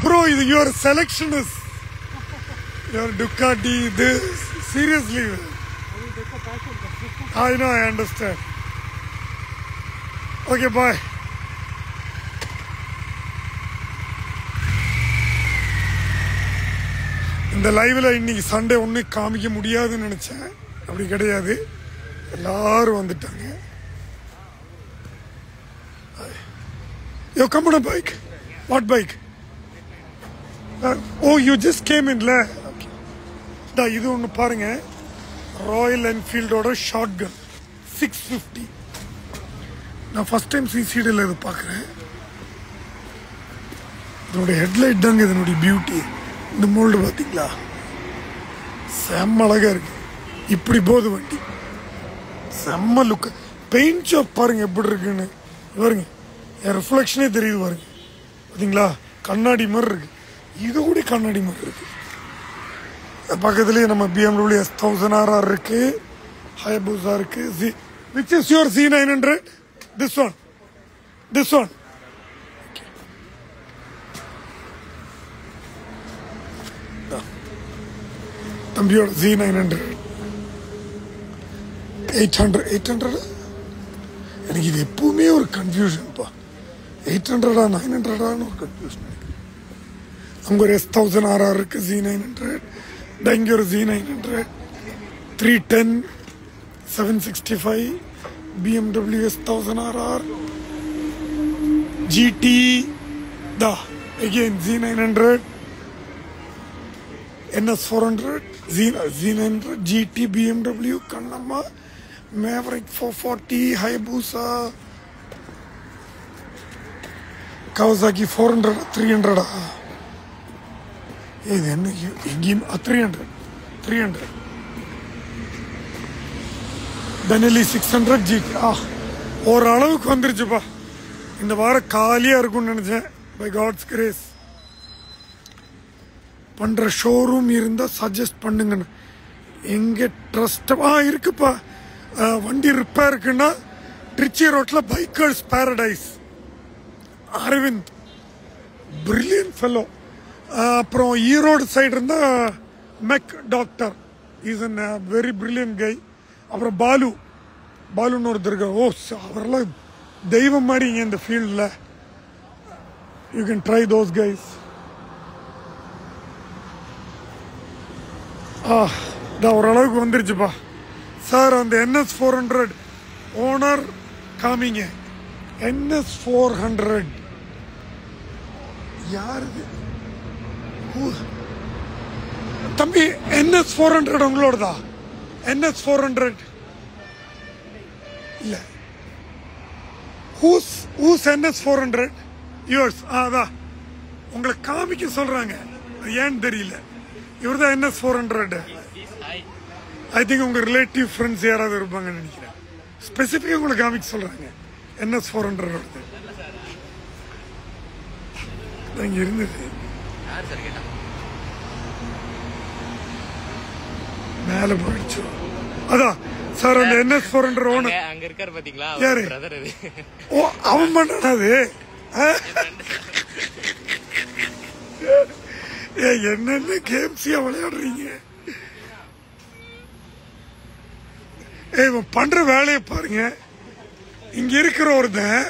Bro, your selection is your Ducati. This seriously. I know, I understand. Okay, bye. இந்த லைவ்ல இன்னைக்கு Sunday ஒண்ணு காமிக்க முடியாதுன்னு நினைச்சேன். அப்படி கிடையாது. எல்லாரும் வந்துட்டாங்க. Yo, come on a bike. What bike? Oh, you just came in, la. Okay. Da, இது ஒன்னு பாருங்க. ராயல் என்ஃபீல்டோட ஷார்ட் கன் 650. நான் ஃபர்ஸ்ட் டைம் சிசிடியில் இது பார்க்குறேன். இதனுடைய ஹெட்லைட் தாங்க இதனுடைய பியூட்டி. இந்த மோல்டு பார்த்தீங்களா, செம்ம அழகா இருக்கு. இப்படி போகுது வண்டி, செம்ம லுக். பெயிண்ட் ஜாப் பாருங்க எப்படி இருக்குன்னு. பாருங்க, என் ரிஃப்ளெக்ஷனே தெரியுது பாருங்க. பார்த்தீங்களா, கண்ணாடி மாதிரி இருக்கு. இது கூட கண்ணாடி மாதிரி இருக்கு. பக்கத்துலேயே நம்ம BMW S1000RR இருக்கு, ஹயபூசா இருக்கு. Which is your Z900? This one. This one. தம்பியோட Z900 800. எனக்கு இது எப்பவுமே ஒரு கன்ஃபியூஷன்ப்பா. 800 900 ஒரு கன்ஃபியூஷன். அங்க ஒரு S1000RR இருக்கு, Z900. இங்க ஒரு Z900 310 765 BMW S1000RR GT. Da again Z900 NS400 Z900 GT BMW Kannamma Maverick 440 Hayabusa Kawasaki 400 300 இது என்ன எங்கேயும் 300 Benelli 600 GT. ஓரளவுக்கு வந்துருச்சுப்பா. இந்த வாரம் காலியா இருக்கும்னு நினைச்சேன். By god's grace. பண்ற ஷோரூம் இருந்தா சஜஸ்ட் பண்ணுங்கன்னு. எங்க ட்ரஸ்டா இருக்குப்பா. வண்டி ரிப்பேர் இருக்குன்னா ட்ரிச்சி ரோட்ல Bikers Paradise, Aravind brilliant fellow. அப்புறம் ஈரோடு சைடு இருந்தா mech doctor, is an very brilliant guy. அப்புறம் பாலுன்னு ஒருத்தர் இருக்கார். ஓ, அவரெல்லாம் தெய்வம் மாதிரி இங்க இந்த ஃபீல்டில். You can try those guys. ஓரளவுக்கு வந்துருச்சுப்பா சார். அந்த NS400 ஓனர் காமிங்க. NS400 யாரு தம்பி? NS400 உங்களோடதா? NS400 இல்ல. who's NS400? yours. அதான் உங்களை காமிக்க சொல்றாங்க. ஏன்னு தெரியல. இவர் தான் NS400. ஐ திங்க் உங்க ரிலேட்டிவ் ஃப்ரெண்ட்ஸ் யாராவது இருப்பாங்கன்னு நினைக்கிறேன். ஸ்பெசிஃபிக்காக உங்களை காமிக்க சொல்றாங்க. NS400 இங்க இருந்தது. மேல போயிடுச்சு. அதான் சார், அந்த NS400 ஓனர் அங்க இருக்காரு பாத்தீங்களா? யாரு? ஓ, அவன் பண்ணாது. என்னென்ன கேம்ஸியா விளையாடுறீங்க? இவன் பண்ற வேலையை பாருங்க. இங்க இருக்கிற ஒருத்தன்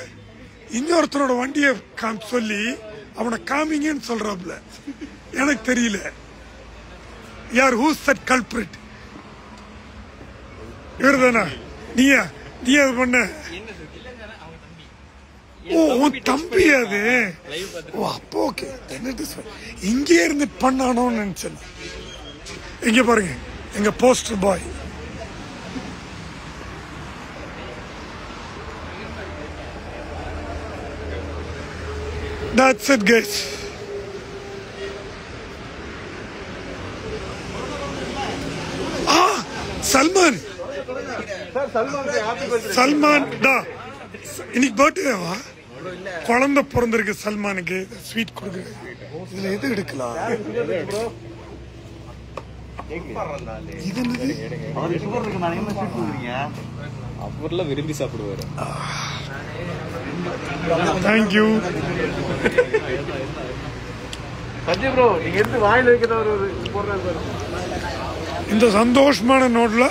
இன்னொருத்தனோட வண்டியை சொல்லி அவனை காமிங்கன்னு சொல்றாப்ல. எனக்கு தெரியல யார் ஹூஸ் தட் கல்பிரிட். இவர் தானா? நீ அது பண்ண? ஓ, உன் தம்பி அது. ஓ, அப்போ ஓகே. இங்கே இருந்து பண்ணானோன்னு நினைச்சேன். இங்க பாருங்க, எங்க poster bye. That's it, guys. Salman டா, இன்னைக்கு பர்த்டேவா? குழந்தை பிறந்திருக்கு சல்மானுக்கு. ஸ்வீட் கொடுக்குறேன். இதுல எது எடுக்கலாம்? அவர்லாம் விரும்பி சாப்பிடுவாரு. தேங்க்யூ. சஞ்சய் ப்ரோ நீங்க எடுத்து வாயில வைக்கிறத ஒரு போடுறாரு பாரு. இந்த சந்தோஷமான நோட்ல